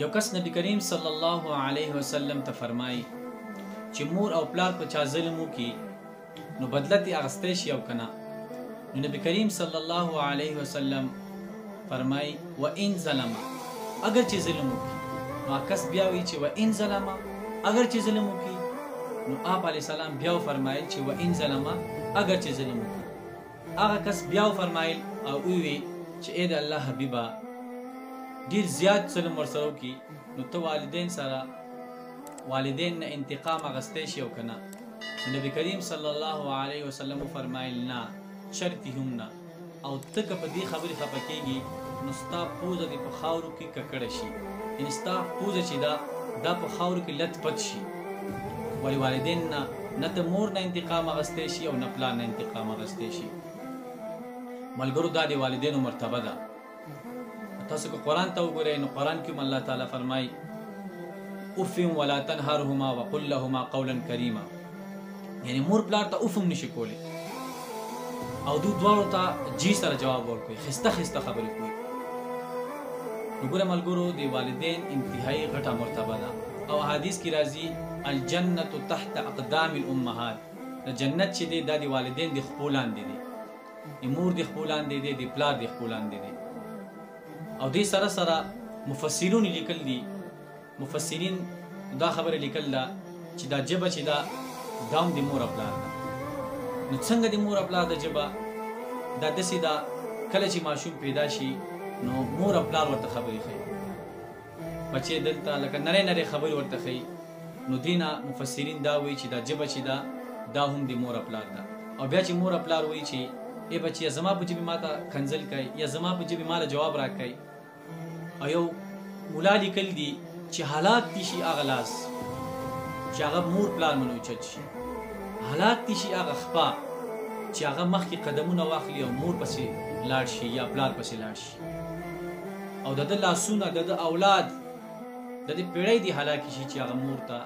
یو کس نبی کریم صلی الله علیه وسلم ته فرمایي چې مور او پلار په چا ظلم وکړي نو بدله ترې اخیستی شي او که نه. نو نبی کریم صلی الله علیه وسلم فرمایي وان ظلمه، اگر چې ظلم وکړي. نو کس بیا وایي چې وان ظلمه، اگر چې ظلم وکړي. نو آپ علیه السلام بیا وفرمایل چې وان ظلمه، اگر چې ظلم وکړي. هغه کس بیا وفرمایل او ووی چې ای د الله حبیبه ډېر زیات ظلم ورسره وکړي نو ته والدین نه انتقام اخیستی شي او که نه. نبی کریم صلی الله علیه وسلم وفرمایل نه، شرطي هم نه. او ته که په دې خبرې خفه کېږي نو ستا پوزه دې په خاورو کې ککړه شي، یعنې ستا پوزه چې دا په خاورو کې لت پت شي. ولې والدین نه ته مور نه انتقام اخیستی شي او نه پلار نه انتقام اخیستی شي. ملګرو دا د والدینو مرتبه ده. تاسو که قرآن ته وګورئ نو قرآن کې هم الله تعالی فرمایي اف ولا تنهرهما وقل لهما قولا کریما، یعنی مور پلار ته اف هم نشي کولی او دوی دواړو ته جی سره جواب ورکوي، خسته خسته خبرې کوي. نو ګوره ملګرو د والدین انتهایی غټه مرتبه ده. او حدیث کې راځي الجنة تحت اقدام الامهات، د جنت چې دی دا د والدین د خپو لاندې دی، د مور د خپو لاندې دی، د پلار د خپو لاندې دی. او دې سره سره مفسرون لیکل دي، مفسرین دا خبره لیکل ده چې دا ژبه چې ده دا هم د مور او پلار ده. نو څنګه د مور او پلار د ژبه دا داسې ده کله چې ماشوم پیدا شي نو مور او پلار ورته خبرې ښیي، بچې دلته لکه نری نری خبرې ورته ښیي. نو دې نه مفسرین دا وایي چې دا ژبه چې ده دا هم د مور او پلار ده. او بیا چې مور او پلار وایي چې ای بچې زما په ژبې ما ته کنځل کوي یا زما په ژبې ما له جواب راکوي. او یو مولا لیکل دي چې حالات دي شي هغه لاس چې هغه مور پلار منو اوچت شي، حالات دي شي هغه خپه چې هغه مخکې قدمونه واخلي او مور پسې لاړ شي یا پلار پسې لاړ شي. او د ده لاسونه د ده اولاد د دې پیړۍ دي هلاکې شي چې هغه مور ته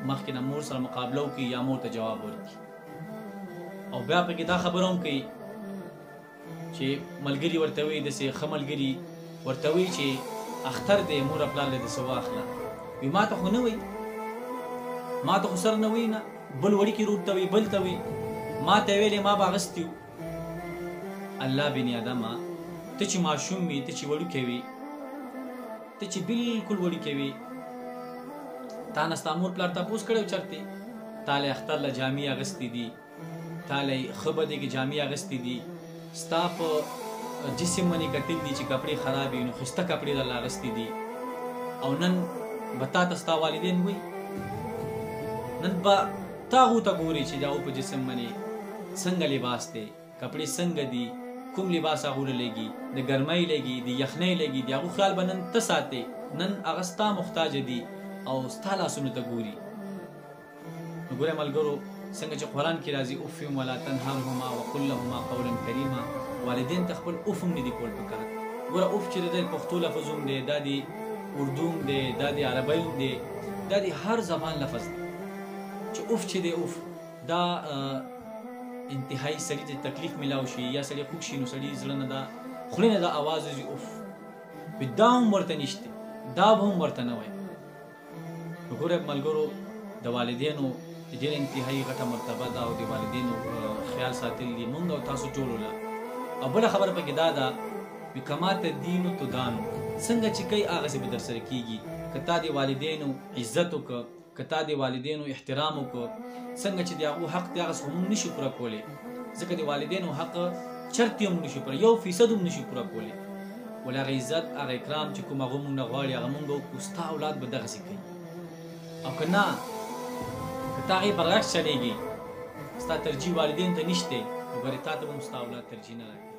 مخکې نه مور سره مقابله وکړي یا مور ته جواب ورکړي. او بیا پکې دا خبره هم کوي چې ملګري ورته وایي داسې ښه ملګري ورته وایي چې اختر دی مور او پلار دې څه واخله. وایي ما ته خو نه وایي، ما ته خو سر نه وایي، نه بل وړي کې رود ته وایي، بل ته وایي، ما ته ویلې ما به اخیستي وو. الله بني ادمه ته چې ماشوم وي، ته چې وړوکی وي، ته چې بلکل وړوکی وي، تا نه ستا مور پلار تپوس کړی و چېرته تا له اختر له جامې اخیستې دي، تا له ښه بدې کې جامې اخیستې دي، ستا په جسم باندې کتل دي چې کپړې خراب وي نو ښایسته کپړې درله اخیستې دي. او نن به تا ته ستا والدین وایي، نن به تا هغو ته ګورې چې د هغو په جسم باندې څنګه لباس دی، کپړې څنګه دي، کوم لباس هغو له لګي، د ګرمۍ لګي، د یخنۍ لګي، د هغو خیال به نن ته ساتې. نن هغه ستا محتاجه دي او ستا لاسونو ته ګوري. نو ګوره ملګرو څنګه چې قرآن کې راځي اف ولا تنهرهما وقل لهما قولا کریما، والدین ته خپل اف هم نه دي کول پکار. ګوره اف چې د پښتو لفظ هم دی، دا د اردو هم دی، دا د عربۍ هم دی، دا د هر زبان لفظ دی. چې اف چې دی اف دا انتهایی سړي ته تکلیف میلاو شي یا سړي خوږ شي نو سړي زړه نه دا خولې نه دا اواز وځي اف. دا هم ورته نشته، دا به هم ورته نه وایي. نو ګوره ملګرو د والدینو ډېر انتهایی غټه مرتبه ده او د والدینو خیال ساتل دي مونږ او تاسو ټولو له. او بله خبره پکې دا ده وي کما تدینو تدانو، څنګه چې کوي هغسې به در سره کېږي. که تا د والدینو عزت وکړه، که تا د والدینو احترام وکړه، څنګه چې د هغو حق دی هغسې خو مونږ نشو پوره کولی، ځکه د والدینو حق چرتې هم نشو پوره، 1% هم نشو پوره کولی. ولې هغه عزت هغه اکرام چې کوم هغه مونږ نه غواړي هغه مونږ به وکړو، ستا اولاد به دغسې کوي. او که نه که تا هغې برعکس چلېږي، ستا ترجیح والدینو ته نشته، نو ګورې تا ته به هم ستا اولاد ترجیح نه راکوي.